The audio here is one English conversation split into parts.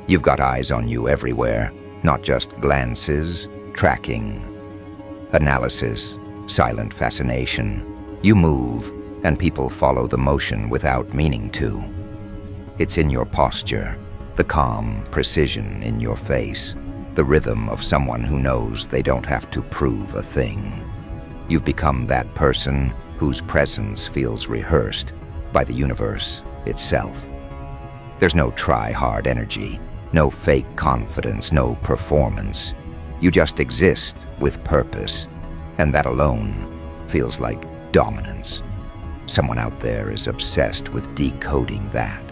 You've got eyes on you everywhere, not just glances, tracking, analysis, silent fascination. You move, and people follow the motion without meaning to. It's in your posture, the calm precision in your face, the rhythm of someone who knows they don't have to prove a thing. You've become that person whose presence feels rehearsed by the universe itself. There's no try-hard energy, no fake confidence, no performance. You just exist with purpose, and that alone feels like dominance. Someone out there is obsessed with decoding that.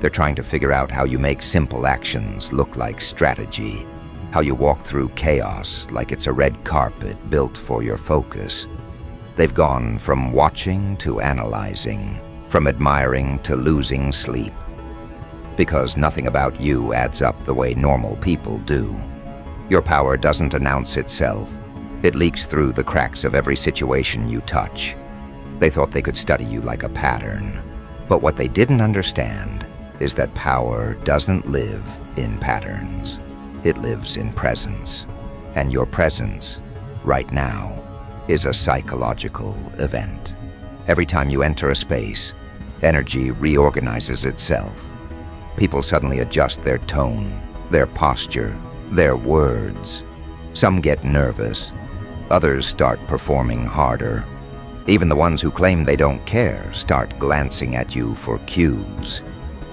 They're trying to figure out how you make simple actions look like strategy, how you walk through chaos like it's a red carpet built for your focus. They've gone from watching to analyzing, from admiring to losing sleep. Because nothing about you adds up the way normal people do. Your power doesn't announce itself. It leaks through the cracks of every situation you touch. They thought they could study you like a pattern. But what they didn't understand is that power doesn't live in patterns. It lives in presence. And your presence, right now, is a psychological event. Every time you enter a space, energy reorganizes itself. People suddenly adjust their tone, their posture, their words. Some get nervous. Others start performing harder. Even the ones who claim they don't care start glancing at you for cues.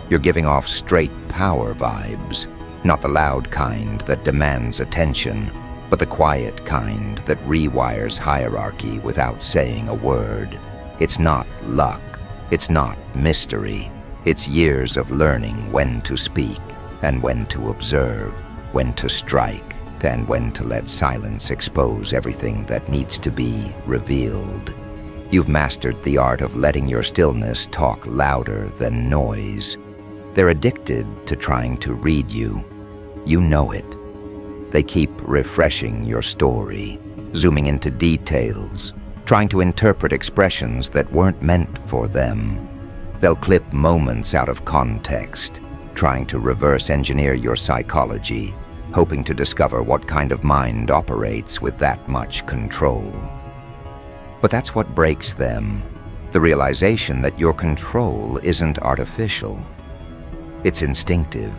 You're giving off straight power vibes, not the loud kind that demands attention, but the quiet kind that rewires hierarchy without saying a word. It's not luck. It's not mystery. It's years of learning when to speak and when to observe, when to strike, and when to let silence expose everything that needs to be revealed. You've mastered the art of letting your stillness talk louder than noise. They're addicted to trying to read you. You know it. They keep refreshing your story, zooming into details, trying to interpret expressions that weren't meant for them. They'll clip moments out of context, trying to reverse engineer your psychology, hoping to discover what kind of mind operates with that much control. But that's what breaks them, the realization that your control isn't artificial. It's instinctive.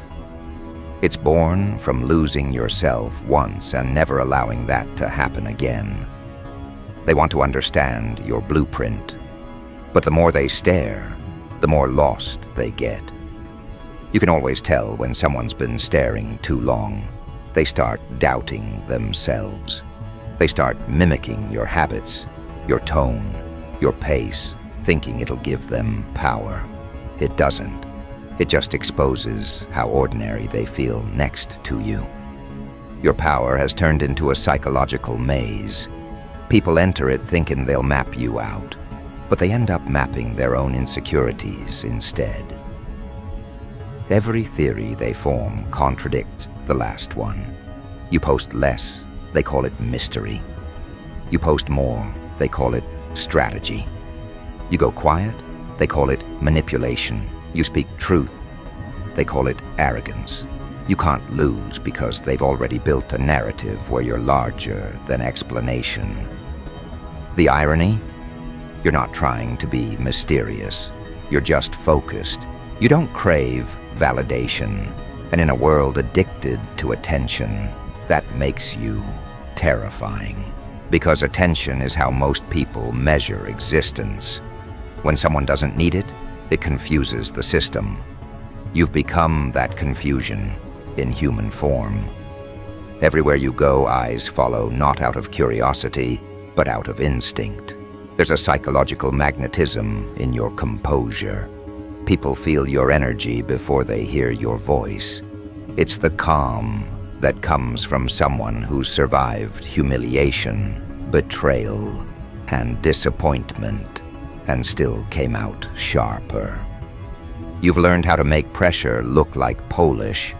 It's born from losing yourself once and never allowing that to happen again. They want to understand your blueprint, but the more they stare, the more lost they get. You can always tell when someone's been staring too long. They start doubting themselves. They start mimicking your habits, your tone, your pace, thinking it'll give them power. It doesn't. It just exposes how ordinary they feel next to you. Your power has turned into a psychological maze. People enter it thinking they'll map you out, but they end up mapping their own insecurities instead. Every theory they form contradicts the last one. You post less, they call it mystery. You post more, they call it strategy. You go quiet, they call it manipulation. You speak truth, they call it arrogance. You can't lose because they've already built a narrative where you're larger than explanation. The irony? You're not trying to be mysterious. You're just focused. You don't crave validation. And in a world addicted to attention, that makes you terrifying. Because attention is how most people measure existence. When someone doesn't need it, it confuses the system. You've become that confusion in human form. Everywhere you go, eyes follow not out of curiosity, but out of instinct. There's a psychological magnetism in your composure. People feel your energy before they hear your voice. It's the calm that comes from someone who's survived humiliation, betrayal, and disappointment, and still came out sharper. You've learned how to make pressure look like Polish,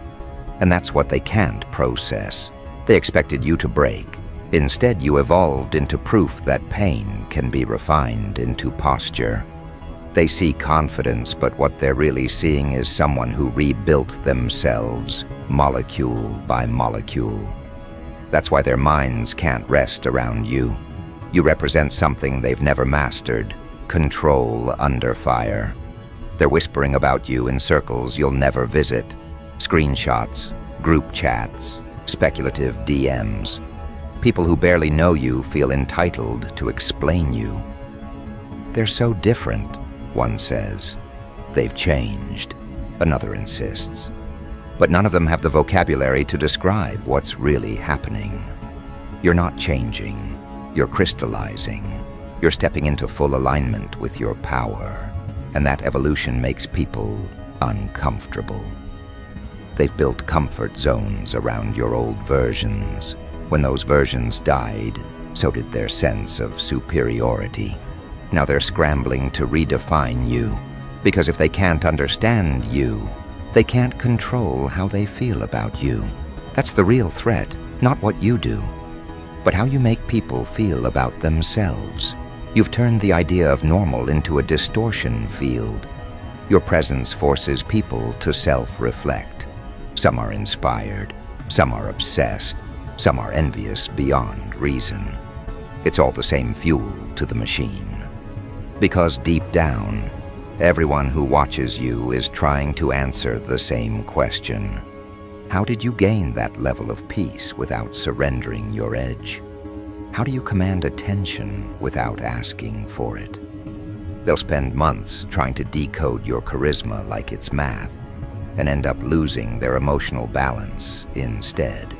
and that's what they can't process. They expected you to break. Instead, you evolved into proof that pain can be refined into posture. They see confidence, but what they're really seeing is someone who rebuilt themselves, molecule by molecule. That's why their minds can't rest around you. You represent something they've never mastered, control under fire. They're whispering about you in circles you'll never visit. Screenshots, group chats, speculative DMs. People who barely know you feel entitled to explain you. They're so different, one says. They've changed, another insists. But none of them have the vocabulary to describe what's really happening. You're not changing, you're crystallizing. You're stepping into full alignment with your power, and that evolution makes people uncomfortable. They've built comfort zones around your old versions. When those versions died, so did their sense of superiority. Now they're scrambling to redefine you, because if they can't understand you, they can't control how they feel about you. That's the real threat, not what you do, but how you make people feel about themselves. You've turned the idea of normal into a distortion field. Your presence forces people to self-reflect. Some are inspired, some are obsessed, some are envious beyond reason. It's all the same fuel to the machine. Because deep down, everyone who watches you is trying to answer the same question. How did you gain that level of peace without surrendering your edge? How do you command attention without asking for it? They'll spend months trying to decode your charisma like it's math, and end up losing their emotional balance instead.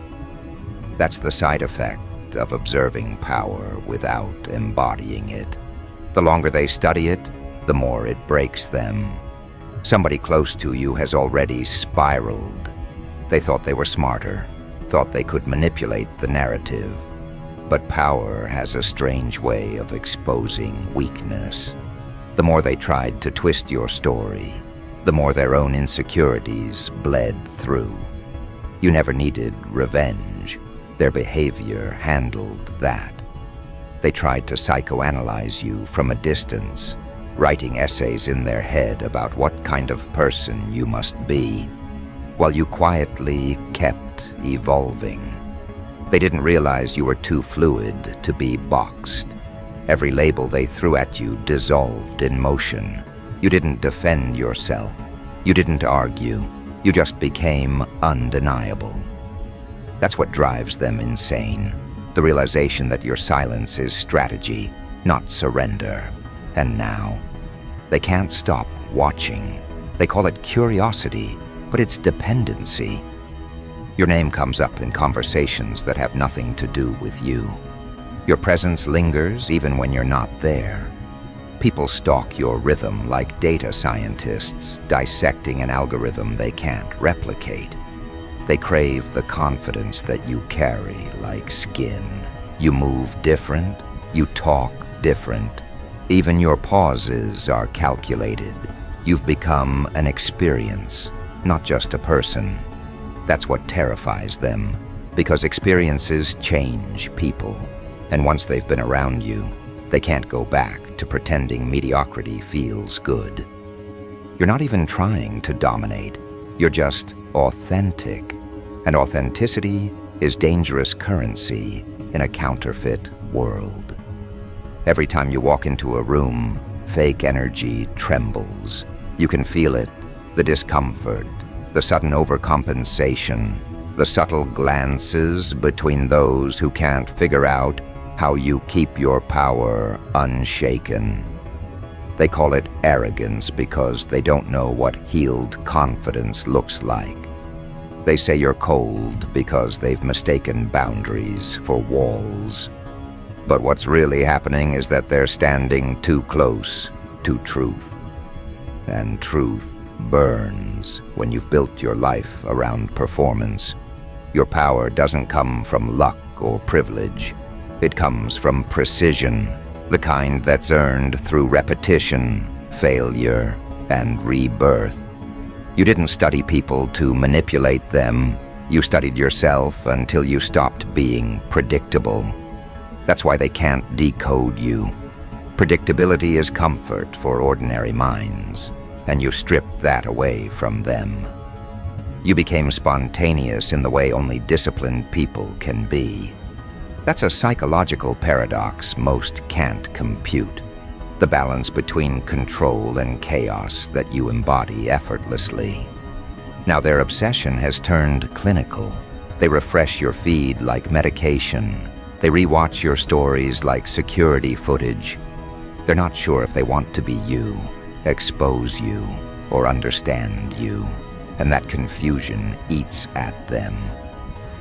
That's the side effect of observing power without embodying it. The longer they study it, the more it breaks them. Somebody close to you has already spiraled. They thought they were smarter, thought they could manipulate the narrative. But power has a strange way of exposing weakness. The more they tried to twist your story, the more their own insecurities bled through. You never needed revenge. Their behavior handled that. They tried to psychoanalyze you from a distance, writing essays in their head about what kind of person you must be, while you quietly kept evolving. They didn't realize you were too fluid to be boxed. Every label they threw at you dissolved in motion. You didn't defend yourself. You didn't argue. You just became undeniable. That's what drives them insane. The realization that your silence is strategy, not surrender. And now, they can't stop watching. They call it curiosity, but it's dependency. Your name comes up in conversations that have nothing to do with you. Your presence lingers even when you're not there. People stalk your rhythm like data scientists dissecting an algorithm they can't replicate. They crave the confidence that you carry like skin. You move different, you talk different. Even your pauses are calculated. You've become an experience, not just a person. That's what terrifies them, because experiences change people. And once they've been around you, they can't go back to pretending mediocrity feels good. You're not even trying to dominate. You're just authentic. And authenticity is dangerous currency in a counterfeit world. Every time you walk into a room, fake energy trembles. You can feel it, the discomfort, the sudden overcompensation, the subtle glances between those who can't figure out how you keep your power unshaken. They call it arrogance because they don't know what healed confidence looks like. They say you're cold because they've mistaken boundaries for walls. But what's really happening is that they're standing too close to truth. And truth burns when you've built your life around performance. Your power doesn't come from luck or privilege. It comes from precision, the kind that's earned through repetition, failure, and rebirth. You didn't study people to manipulate them. You studied yourself until you stopped being predictable. That's why they can't decode you. Predictability is comfort for ordinary minds, and you stripped that away from them. You became spontaneous in the way only disciplined people can be. That's a psychological paradox most can't compute. The balance between control and chaos that you embody effortlessly. Now their obsession has turned clinical. They refresh your feed like medication. They rewatch your stories like security footage. They're not sure if they want to be you, expose you, or understand you. And that confusion eats at them.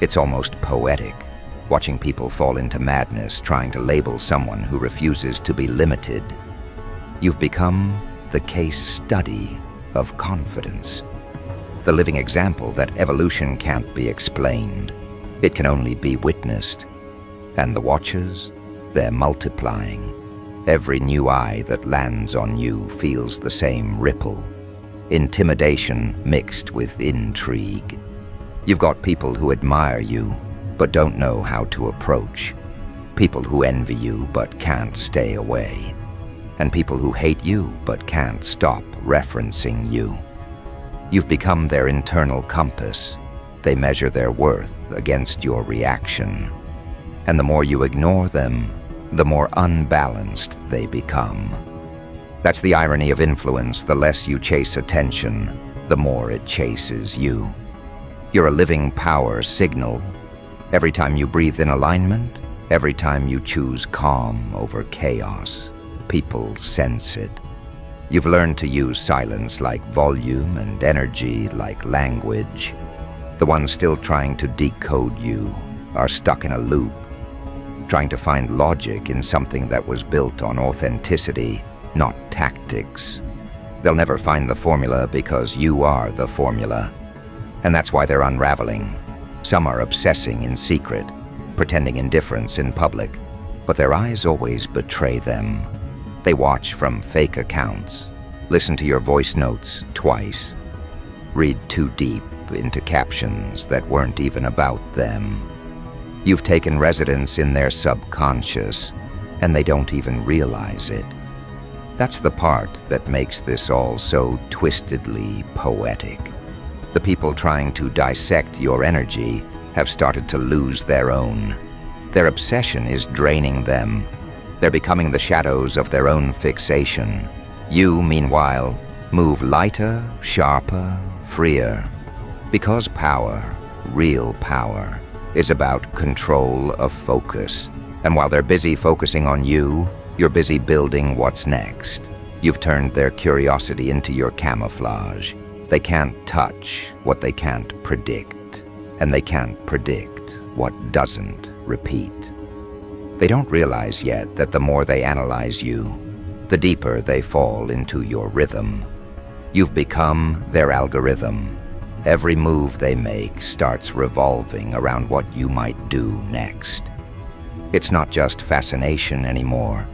It's almost poetic, watching people fall into madness trying to label someone who refuses to be limited. You've become the case study of confidence. The living example that evolution can't be explained. It can only be witnessed. And the watchers, they're multiplying. Every new eye that lands on you feels the same ripple. Intimidation mixed with intrigue. You've got people who admire you, but don't know how to approach. People who envy you, but can't stay away. And people who hate you, but can't stop referencing you. You've become their internal compass. They measure their worth against your reaction. And the more you ignore them, the more unbalanced they become. That's the irony of influence. The less you chase attention, the more it chases you. You're a living power signal. Every time you breathe in alignment, every time you choose calm over chaos, people sense it. You've learned to use silence like volume and energy like language. The ones still trying to decode you are stuck in a loop, trying to find logic in something that was built on authenticity, not tactics. They'll never find the formula because you are the formula. And that's why they're unraveling. Some are obsessing in secret, pretending indifference in public, but their eyes always betray them. They watch from fake accounts, listen to your voice notes twice, read too deep into captions that weren't even about them. You've taken residence in their subconscious, and they don't even realize it. That's the part that makes this all so twistedly poetic. The people trying to dissect your energy have started to lose their own. Their obsession is draining them. They're becoming the shadows of their own fixation. You, meanwhile, move lighter, sharper, freer. Because power, real power, is about control of focus. And while they're busy focusing on you, you're busy building what's next. You've turned their curiosity into your camouflage. They can't touch what they can't predict, and they can't predict what doesn't repeat. They don't realize yet that the more they analyze you, the deeper they fall into your rhythm. You've become their algorithm. Every move they make starts revolving around what you might do next. It's not just fascination anymore.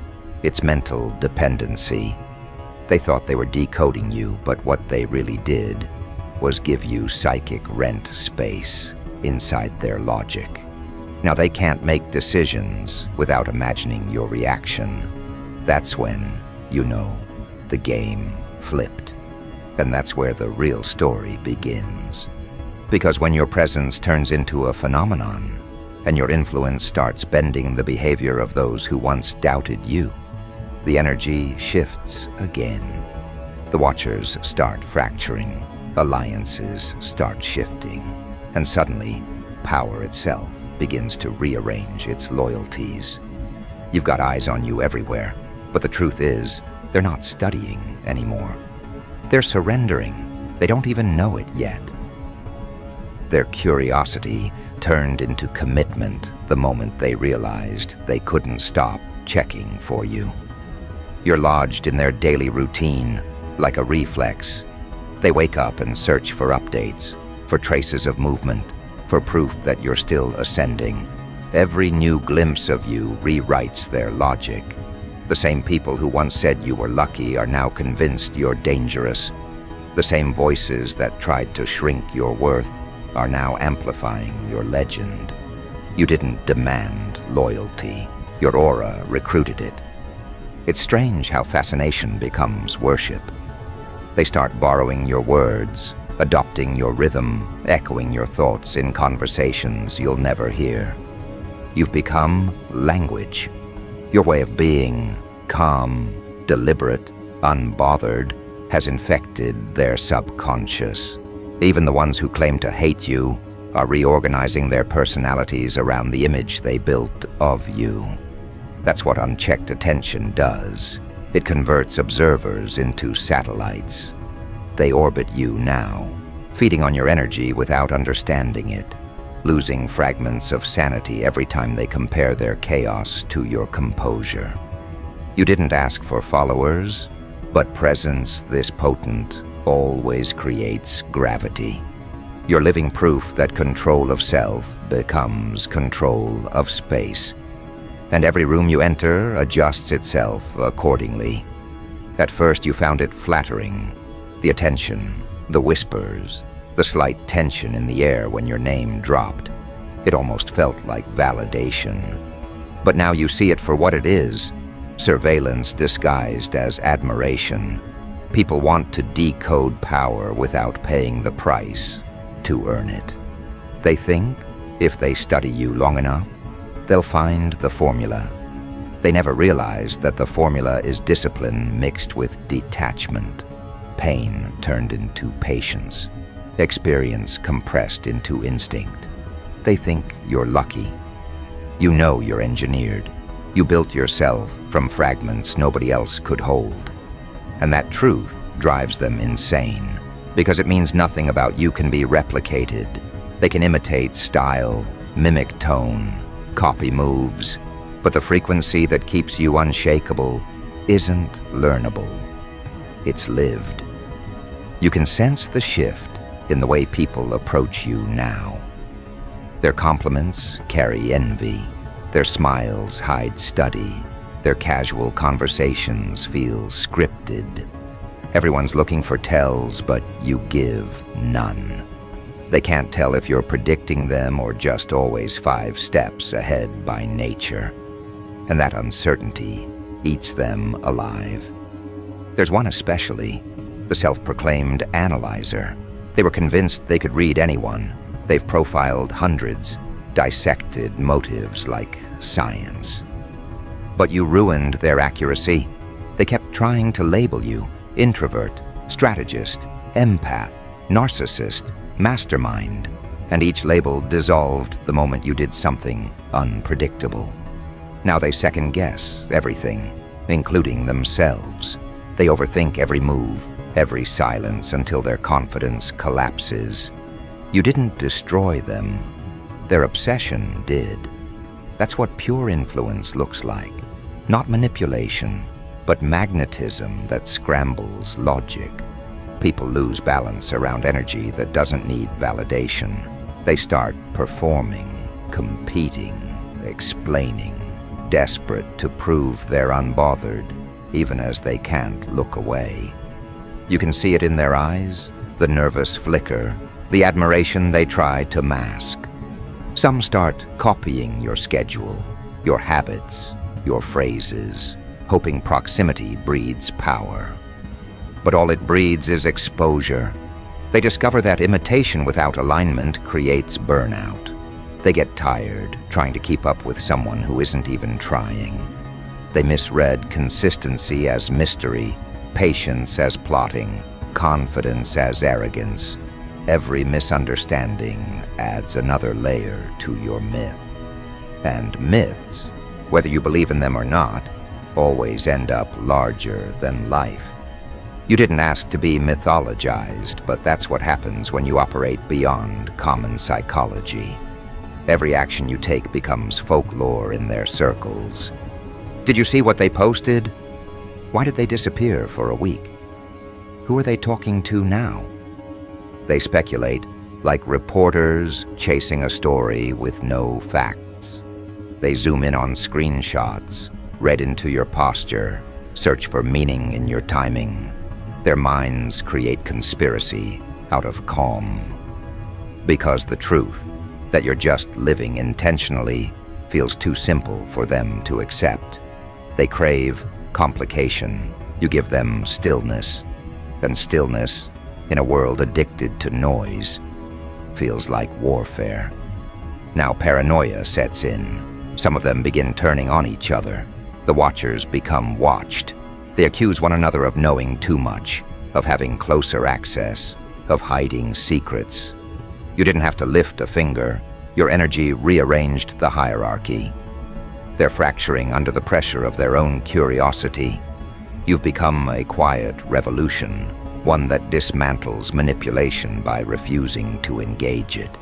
It's mental dependency. They thought they were decoding you, but what they really did was give you psychic rent space inside their logic. Now they can't make decisions without imagining your reaction. That's when, you know, the game flipped. And that's where the real story begins. Because when your presence turns into a phenomenon, and your influence starts bending the behavior of those who once doubted you, the energy shifts again. The watchers start fracturing, alliances start shifting, and suddenly, power itself begins to rearrange its loyalties. You've got eyes on you everywhere, but the truth is, they're not studying anymore. They're surrendering. They don't even know it yet. Their curiosity turned into commitment the moment they realized they couldn't stop checking for you. You're lodged in their daily routine like a reflex. They wake up and search for updates, for traces of movement, for proof that you're still ascending. Every new glimpse of you rewrites their logic. The same people who once said you were lucky are now convinced you're dangerous. The same voices that tried to shrink your worth are now amplifying your legend. You didn't demand loyalty. Your aura recruited it. It's strange how fascination becomes worship. They start borrowing your words, adopting your rhythm, echoing your thoughts in conversations you'll never hear. You've become language. Your way of being, calm, deliberate, unbothered, has infected their subconscious. Even the ones who claim to hate you are reorganizing their personalities around the image they built of you. That's what unchecked attention does. It converts observers into satellites. They orbit you now, feeding on your energy without understanding it, losing fragments of sanity every time they compare their chaos to your composure. You didn't ask for followers, but presence this potent always creates gravity. You're living proof that control of self becomes control of space, and every room you enter adjusts itself accordingly. At first you found it flattering, the attention, the whispers, the slight tension in the air when your name dropped. It almost felt like validation. But now you see it for what it is, surveillance disguised as admiration. People want to decode power without paying the price to earn it. They think if they study you long enough, they'll find the formula. They never realize that the formula is discipline mixed with detachment, pain turned into patience, experience compressed into instinct. They think you're lucky. You know you're engineered. You built yourself from fragments nobody else could hold. And that truth drives them insane, because it means nothing about you can be replicated. They can imitate style, mimic tone, copy moves, but the frequency that keeps you unshakable isn't learnable. It's lived. You can sense the shift in the way people approach you now. Their compliments carry envy. Their smiles hide study. Their casual conversations feel scripted. Everyone's looking for tells, but you give none. They can't tell if you're predicting them or just always 5 steps ahead by nature. And that uncertainty eats them alive. There's one especially, the self-proclaimed analyzer. They were convinced they could read anyone. They've profiled hundreds, dissected motives like science. But you ruined their accuracy. They kept trying to label you introvert, strategist, empath, narcissist, mastermind, and each label dissolved the moment you did something unpredictable. Now they second-guess everything, including themselves. They overthink every move, every silence, until their confidence collapses. You didn't destroy them. Their obsession did. That's what pure influence looks like. Not manipulation, but magnetism that scrambles logic. People lose balance around energy that doesn't need validation. They start performing, competing, explaining, desperate to prove they're unbothered, even as they can't look away. You can see it in their eyes, the nervous flicker, the admiration they try to mask. Some start copying your schedule, your habits, your phrases, hoping proximity breeds power. But all it breeds is exposure. They discover that imitation without alignment creates burnout. They get tired trying to keep up with someone who isn't even trying. They misread consistency as mystery, patience as plotting, confidence as arrogance. Every misunderstanding adds another layer to your myth. And myths, whether you believe in them or not, always end up larger than life. You didn't ask to be mythologized, but that's what happens when you operate beyond common psychology. Every action you take becomes folklore in their circles. Did you see what they posted? Why did they disappear for a week? Who are they talking to now? They speculate, like reporters chasing a story with no facts. They zoom in on screenshots, read into your posture, search for meaning in your timing. Their minds create conspiracy out of calm. Because the truth, that you're just living intentionally, feels too simple for them to accept. They crave complication. You give them stillness. And stillness, in a world addicted to noise, feels like warfare. Now paranoia sets in. Some of them begin turning on each other. The watchers become watched. They accuse one another of knowing too much, of having closer access, of hiding secrets. You didn't have to lift a finger. Your energy rearranged the hierarchy. They're fracturing under the pressure of their own curiosity. You've become a quiet revolution, one that dismantles manipulation by refusing to engage it.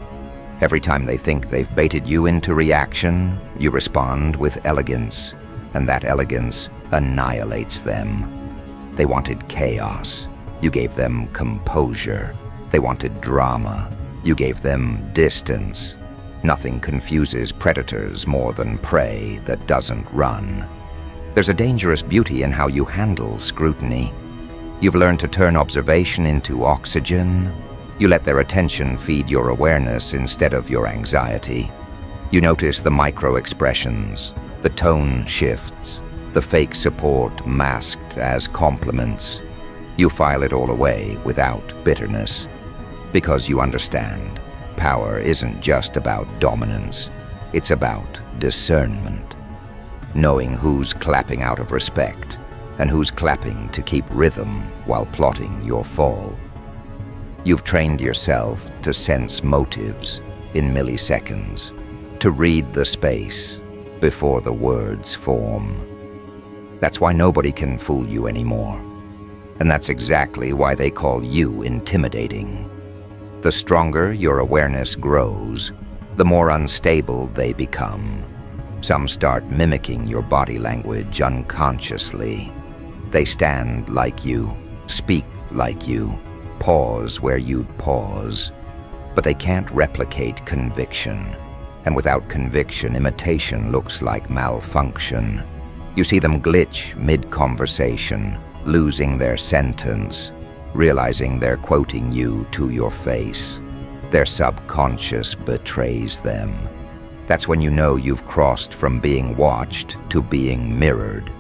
Every time they think they've baited you into reaction, you respond with elegance, and that elegance annihilates them. They wanted chaos. You gave them composure. They wanted drama. You gave them distance. Nothing confuses predators more than prey that doesn't run. There's a dangerous beauty in how you handle scrutiny. You've learned to turn observation into oxygen. You let their attention feed your awareness instead of your anxiety. You notice the micro-expressions, the tone shifts, the fake support masked as compliments. You file it all away without bitterness, because you understand power isn't just about dominance, it's about discernment. Knowing who's clapping out of respect and who's clapping to keep rhythm while plotting your fall. You've trained yourself to sense motives in milliseconds, to read the space before the words form. That's why nobody can fool you anymore. And that's exactly why they call you intimidating. The stronger your awareness grows, the more unstable they become. Some start mimicking your body language unconsciously. They stand like you, speak like you, pause where you'd pause. But they can't replicate conviction. And without conviction, imitation looks like malfunction. You see them glitch mid-conversation, losing their sentence, realizing they're quoting you to your face. Their subconscious betrays them. That's when you know you've crossed from being watched to being mirrored.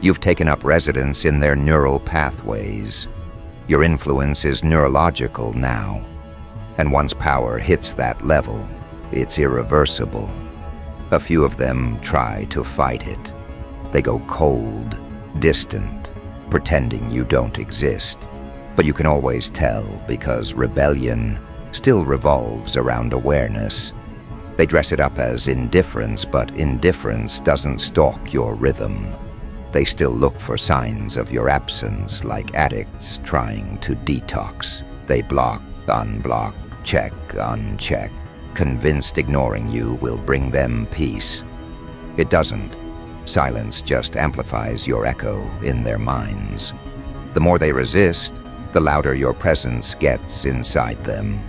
You've taken up residence in their neural pathways. Your influence is neurological now. And once power hits that level, it's irreversible. A few of them try to fight it. They go cold, distant, pretending you don't exist. But you can always tell because rebellion still revolves around awareness. They dress it up as indifference, but indifference doesn't stalk your rhythm. They still look for signs of your absence like addicts trying to detox. They block, unblock, check, uncheck, convinced ignoring you will bring them peace. It doesn't. Silence just amplifies your echo in their minds. The more they resist, the louder your presence gets inside them.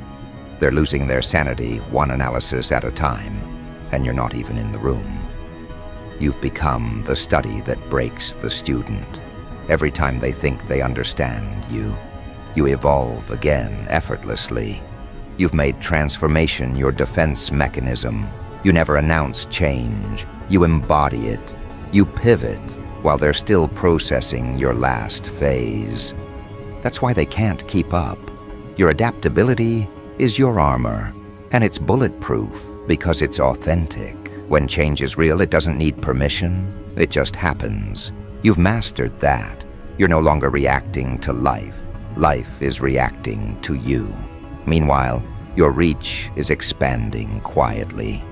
They're losing their sanity one analysis at a time, and you're not even in the room. You've become the study that breaks the student. Every time they think they understand you, you evolve again effortlessly. You've made transformation your defense mechanism. You never announce change. You embody it. You pivot while they're still processing your last phase. That's why they can't keep up. Your adaptability is your armor, and it's bulletproof because it's authentic. When change is real, it doesn't need permission. It just happens. You've mastered that. You're no longer reacting to life. Life is reacting to you. Meanwhile, your reach is expanding quietly.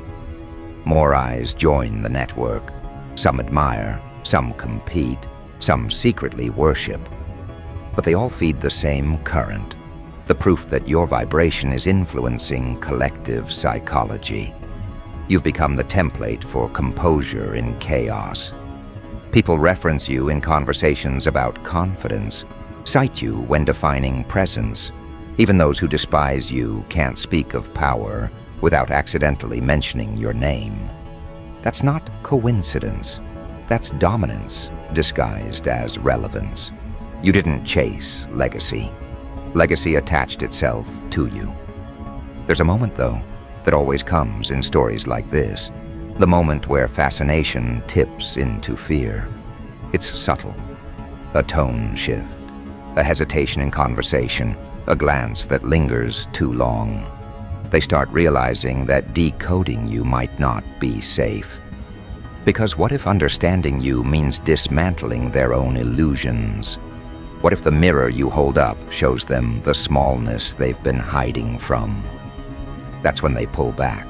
More eyes join the network. Some admire, some compete, some secretly worship. But they all feed the same current, the proof that your vibration is influencing collective psychology. You've become the template for composure in chaos. People reference you in conversations about confidence, cite you when defining presence. Even those who despise you can't speak of power without accidentally mentioning your name. That's not coincidence. That's dominance disguised as relevance. You didn't chase legacy. Legacy attached itself to you. There's a moment, though, that always comes in stories like this. The moment where fascination tips into fear. It's subtle. A tone shift, a hesitation in conversation, a glance that lingers too long. They start realizing that decoding you might not be safe. Because what if understanding you means dismantling their own illusions? What if the mirror you hold up shows them the smallness they've been hiding from? That's when they pull back,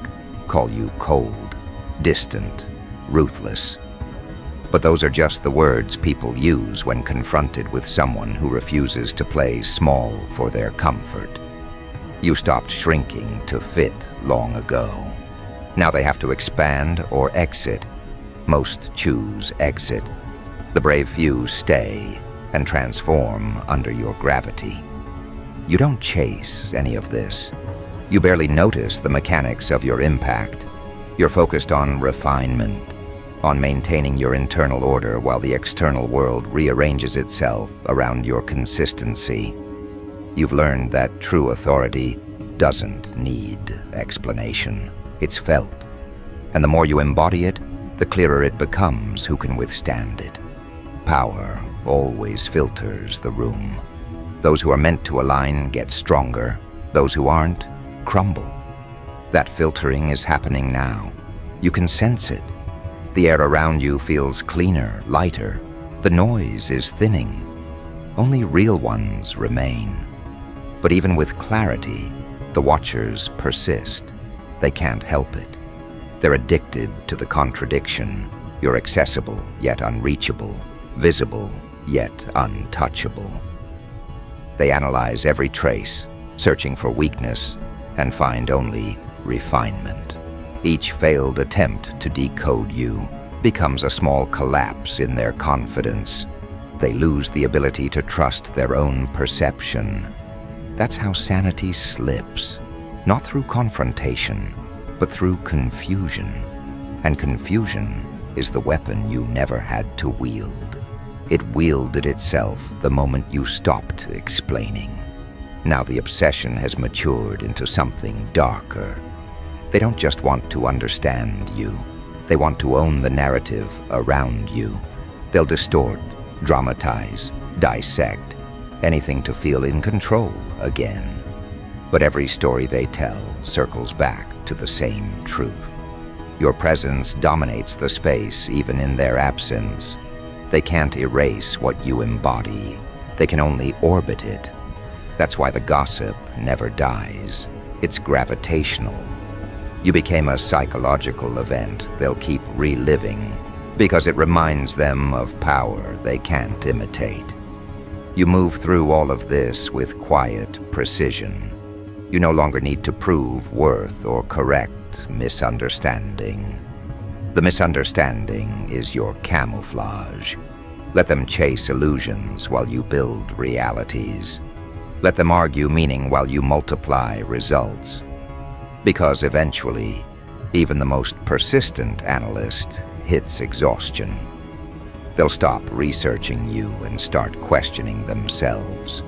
call you cold, distant, ruthless. But those are just the words people use when confronted with someone who refuses to play small for their comfort. You stopped shrinking to fit long ago. Now they have to expand or exit. Most choose exit. The brave few stay and transform under your gravity. You don't chase any of this. You barely notice the mechanics of your impact. You're focused on refinement, on maintaining your internal order while the external world rearranges itself around your consistency. You've learned that true authority doesn't need explanation. It's felt. And the more you embody it, the clearer it becomes who can withstand it. Power always filters the room. Those who are meant to align get stronger. Those who aren't crumble. That filtering is happening now. You can sense it. The air around you feels cleaner, lighter. The noise is thinning. Only real ones remain. But even with clarity, the watchers persist. They can't help it. They're addicted to the contradiction. You're accessible, yet unreachable. Visible, yet untouchable. They analyze every trace, searching for weakness, and find only refinement. Each failed attempt to decode you becomes a small collapse in their confidence. They lose the ability to trust their own perception. That's how sanity slips, not through confrontation, but through confusion. And confusion is the weapon you never had to wield. It wielded itself the moment you stopped explaining. Now the obsession has matured into something darker. They don't just want to understand you. They want to own the narrative around you. They'll distort, dramatize, dissect, anything to feel in control again. But every story they tell circles back to the same truth. Your presence dominates the space even in their absence. They can't erase what you embody. They can only orbit it. That's why the gossip never dies. It's gravitational. You became a psychological event they'll keep reliving because it reminds them of power they can't imitate. You move through all of this with quiet precision. You no longer need to prove worth or correct misunderstanding. The misunderstanding is your camouflage. Let them chase illusions while you build realities. Let them argue meaning while you multiply results. Because eventually, even the most persistent analyst hits exhaustion. They'll stop researching you and start questioning themselves.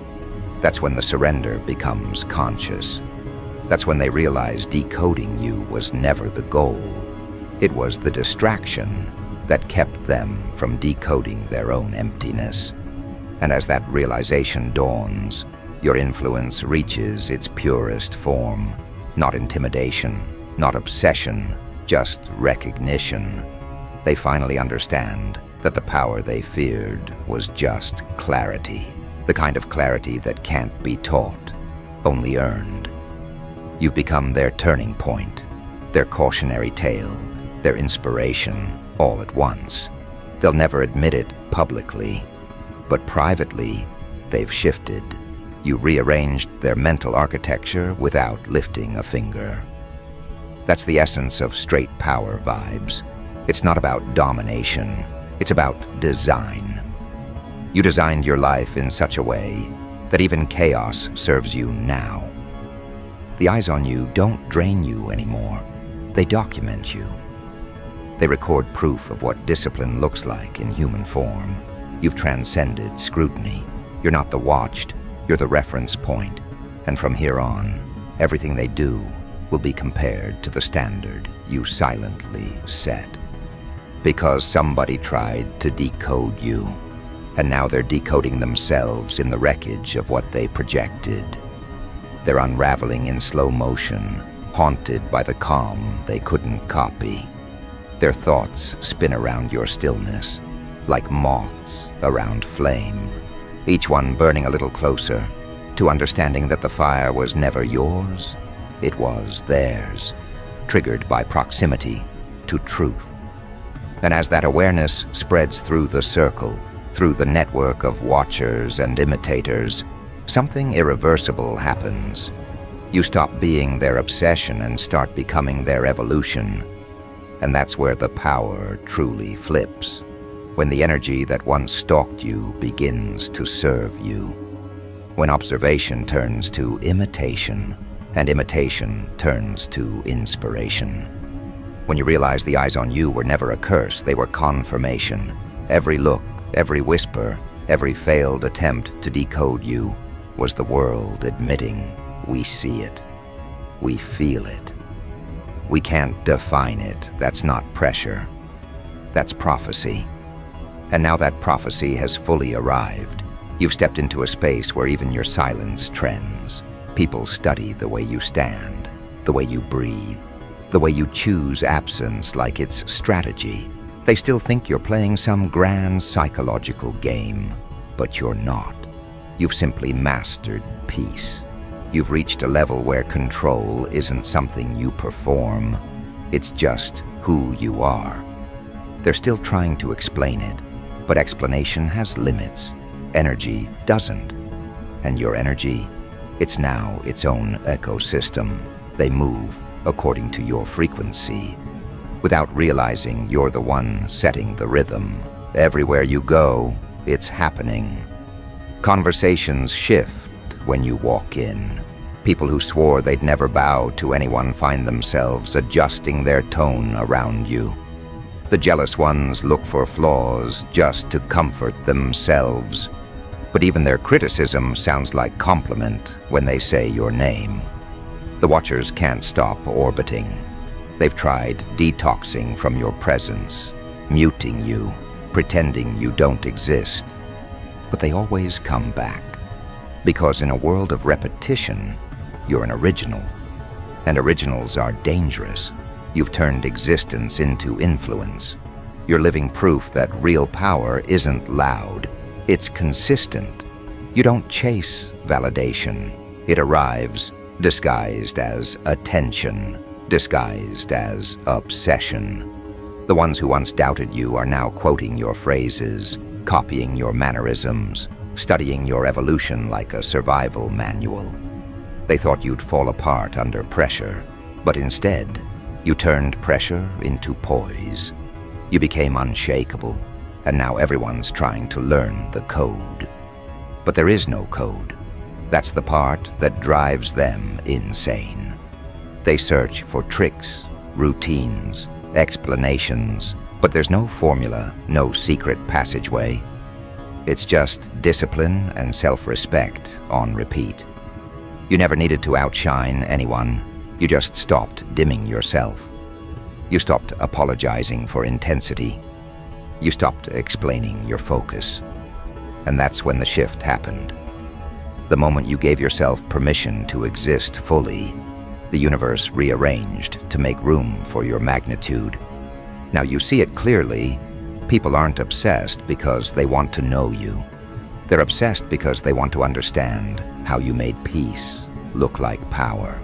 That's when the surrender becomes conscious. That's when they realize decoding you was never the goal. It was the distraction that kept them from decoding their own emptiness. And as that realization dawns, your influence reaches its purest form. Not intimidation, not obsession, just recognition. They finally understand that the power they feared was just clarity. The kind of clarity that can't be taught, only earned. You've become their turning point, their cautionary tale, their inspiration, all at once. They'll never admit it publicly, but privately, they've shifted. You rearranged their mental architecture without lifting a finger. That's the essence of straight power vibes. It's not about domination, it's about design. You designed your life in such a way that even chaos serves you now. The eyes on you don't drain you anymore. They document you. They record proof of what discipline looks like in human form. You've transcended scrutiny. You're not the watched, you're the reference point. And from here on, everything they do will be compared to the standard you silently set. because somebody tried to decode you, and now they're decoding themselves in the wreckage of what they projected. They're unraveling in slow motion, haunted by the calm they couldn't copy. Their thoughts spin around your stillness, like moths around flame, each one burning a little closer to understanding that the fire was never yours, it was theirs, triggered by proximity to truth. And as that awareness spreads through the circle, through the network of watchers and imitators, something irreversible happens. You stop being their obsession and start becoming their evolution. And that's where the power truly flips, when the energy that once stalked you begins to serve you. When observation turns to imitation, and imitation turns to inspiration. When you realize the eyes on you were never a curse, they were confirmation. Every look, every whisper, every failed attempt to decode you was the world admitting we see it, we feel it. We can't define it. That's not pressure. That's prophecy. And now that prophecy has fully arrived. You've stepped into a space where even your silence trends. People study the way you stand, the way you breathe, the way you choose absence like it's strategy. They still think you're playing some grand psychological game, but you're not. You've simply mastered peace. You've reached a level where control isn't something you perform, it's just who you are. They're still trying to explain it, but explanation has limits. Energy doesn't. And your energy, it's now its own ecosystem. They move according to your frequency. Without realizing you're the one setting the rhythm. Everywhere you go, it's happening. Conversations shift when you walk in. People who swore they'd never bow to anyone find themselves adjusting their tone around you. The jealous ones look for flaws just to comfort themselves. But even their criticism sounds like compliment when they say your name. The watchers can't stop orbiting. They've tried detoxing from your presence, muting you, pretending you don't exist. But they always come back. Because in a world of repetition, you're an original. And originals are dangerous. You've turned existence into influence. You're living proof that real power isn't loud. It's consistent. You don't chase validation. It arrives disguised as attention, disguised as obsession. The ones who once doubted you are now quoting your phrases, copying your mannerisms, studying your evolution like a survival manual. They thought you'd fall apart under pressure, but instead, you turned pressure into poise. You became unshakable, and now everyone's trying to learn the code. But there is no code. That's the part that drives them insane. They search for tricks, routines, explanations, but there's no formula, no secret passageway. It's just discipline and self-respect on repeat. You never needed to outshine anyone. You just stopped dimming yourself. You stopped apologizing for intensity. You stopped explaining your focus. And that's when the shift happened. The moment you gave yourself permission to exist fully, the universe rearranged to make room for your magnitude. Now you see it clearly. People aren't obsessed because they want to know you. They're obsessed because they want to understand how you made peace look like power.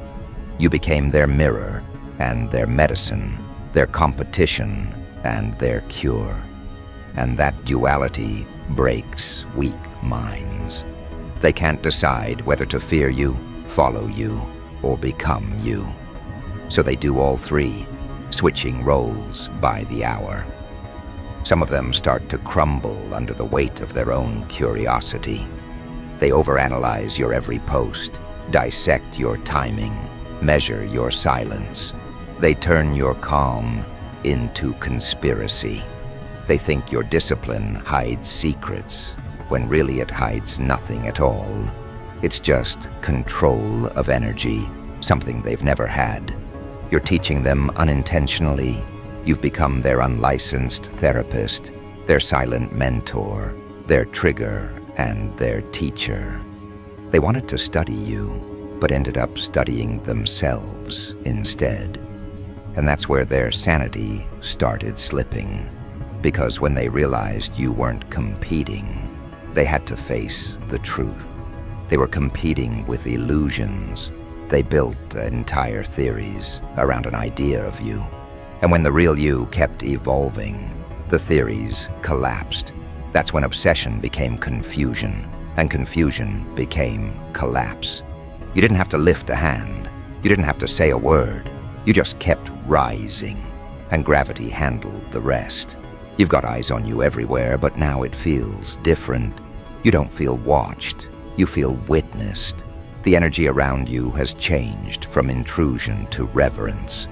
You became their mirror and their medicine, their competition and their cure. And that duality breaks weak minds. They can't decide whether to fear you, follow you, or become you. So they do all three, switching roles by the hour. Some of them start to crumble under the weight of their own curiosity. They overanalyze your every post, dissect your timing, measure your silence. They turn your calm into conspiracy. They think your discipline hides secrets, when really it hides nothing at all. It's just control of energy, something they've never had. You're teaching them unintentionally You've become their unlicensed therapist, their silent mentor, their trigger, and their teacher. They wanted to study you, but ended up studying themselves instead. And that's where their sanity started slipping, because when they realized you weren't competing, they had to face the truth. They were competing with illusions. They built entire theories around an idea of you. And when the real you kept evolving, the theories collapsed. That's when obsession became confusion, and confusion became collapse. You didn't have to lift a hand. You didn't have to say a word. You just kept rising, and gravity handled the rest. You've got eyes on you everywhere, but now it feels different. You don't feel watched. You feel witnessed. The energy around you has changed from intrusion to reverence.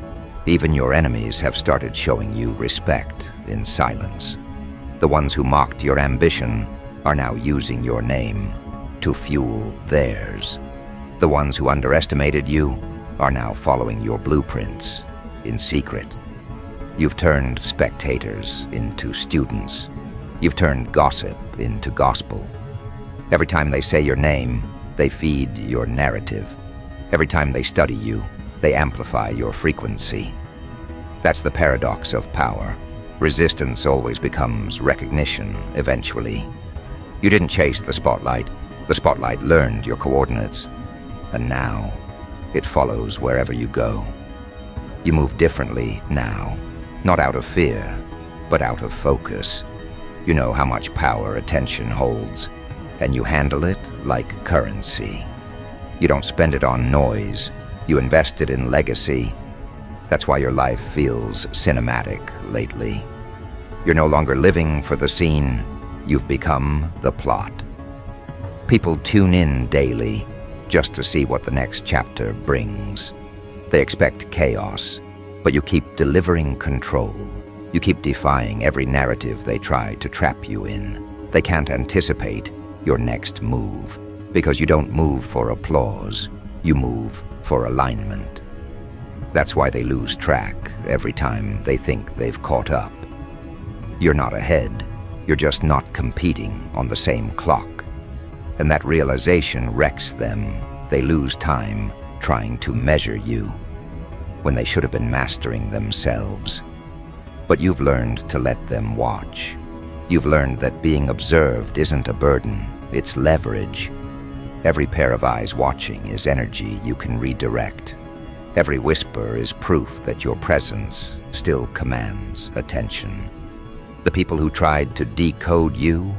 Even your enemies have started showing you respect in silence. The ones who mocked your ambition are now using your name to fuel theirs. The ones who underestimated you are now following your blueprints in secret. You've turned spectators into students. You've turned gossip into gospel. Every time they say your name, they feed your narrative. Every time they study you, they amplify your frequency. That's the paradox of power. Resistance always becomes recognition eventually. You didn't chase the spotlight learned your coordinates. And now, it follows wherever you go. You move differently now, not out of fear, but out of focus. You know how much power attention holds, and you handle it like currency. You don't spend it on noise, you invest it in legacy. That's why your life feels cinematic lately. You're no longer living for the scene, you've become the plot. People tune in daily just to see what the next chapter brings. They expect chaos, but you keep delivering control. You keep defying every narrative they try to trap you in. They can't anticipate your next move, because you don't move for applause, you move for alignment. That's why they lose track every time they think they've caught up. You're not ahead, you're just not competing on the same clock. And that realization wrecks them. They lose time trying to measure you, when they should have been mastering themselves. But you've learned to let them watch. You've learned that being observed isn't a burden, it's leverage. Every pair of eyes watching is energy you can redirect. Every whisper is proof that your presence still commands attention. The people who tried to decode you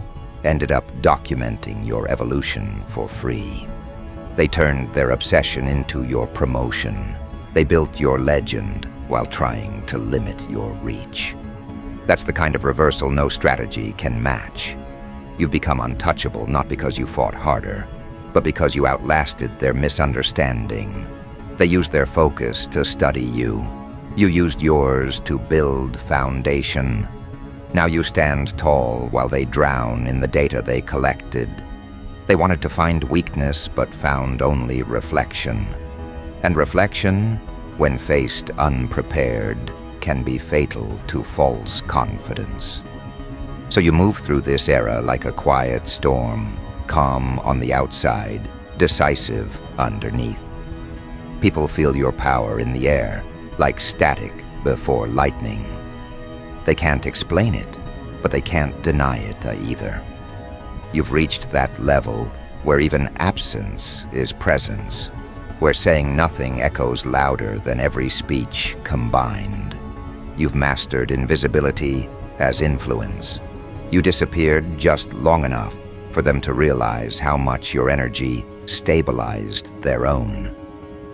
ended up documenting your evolution for free. They turned their obsession into your promotion. They built your legend while trying to limit your reach. That's the kind of reversal no strategy can match. You've become untouchable not because you fought harder, but because you outlasted their misunderstanding. They used their focus to study you. You used yours to build foundation. Now you stand tall while they drown in the data they collected. They wanted to find weakness but found only reflection. And reflection, when faced unprepared, can be fatal to false confidence. So you move through this era like a quiet storm, calm on the outside, decisive underneath. People feel your power in the air, like static before lightning. They can't explain it, but they can't deny it either. You've reached that level where even absence is presence, where saying nothing echoes louder than every speech combined. You've mastered invisibility as influence. You disappeared just long enough for them to realize how much your energy stabilized their own.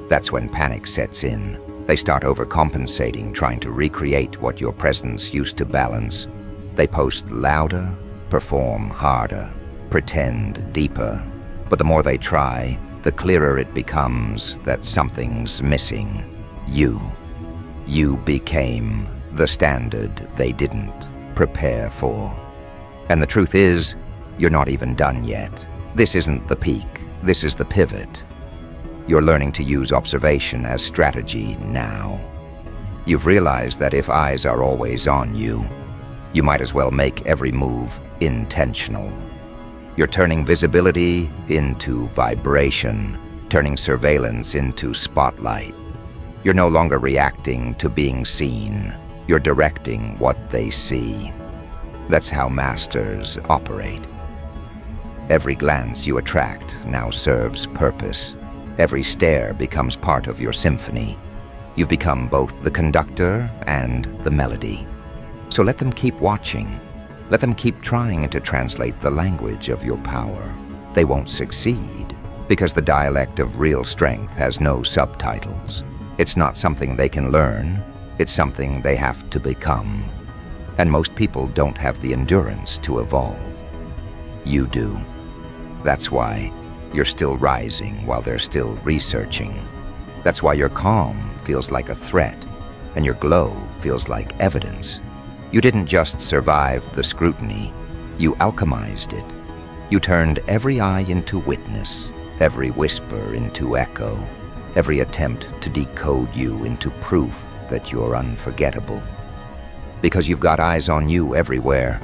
That's when panic sets in. They start overcompensating, trying to recreate what your presence used to balance. They post louder, perform harder, pretend deeper. But the more they try, the clearer it becomes that something's missing. You. You became the standard they didn't prepare for. And the truth is, you're not even done yet. This isn't the peak, this is the pivot. You're learning to use observation as strategy now. You've realized that if eyes are always on you, you might as well make every move intentional. You're turning visibility into vibration, turning surveillance into spotlight. You're no longer reacting to being seen. You're directing what they see. That's how masters operate. Every glance you attract now serves purpose. Every stare becomes part of your symphony. You've become both the conductor and the melody. So let them keep watching. Let them keep trying to translate the language of your power. They won't succeed, because the dialect of real strength has no subtitles. It's not something they can learn, it's something they have to become. And most people don't have the endurance to evolve. You do. That's why you're still rising while they're still researching. That's why your calm feels like a threat, and your glow feels like evidence. You didn't just survive the scrutiny, you alchemized it. You turned every eye into witness, every whisper into echo, every attempt to decode you into proof that you're unforgettable. Because you've got eyes on you everywhere,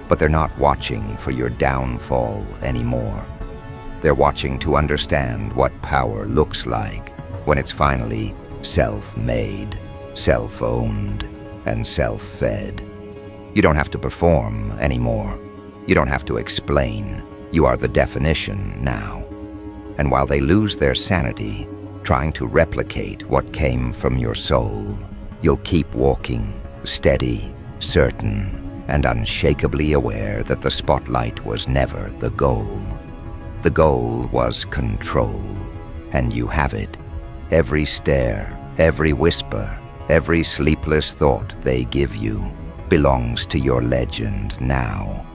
but they're not watching for your downfall anymore. They're watching to understand what power looks like when it's finally self-made, self-owned, and self-fed. You don't have to perform anymore. You don't have to explain. You are the definition now. And while they lose their sanity, trying to replicate what came from your soul, you'll keep walking, steady, certain, and unshakably aware that the spotlight was never the goal. The goal was control, and you have it. Every stare, every whisper, every sleepless thought they give you belongs to your legend now.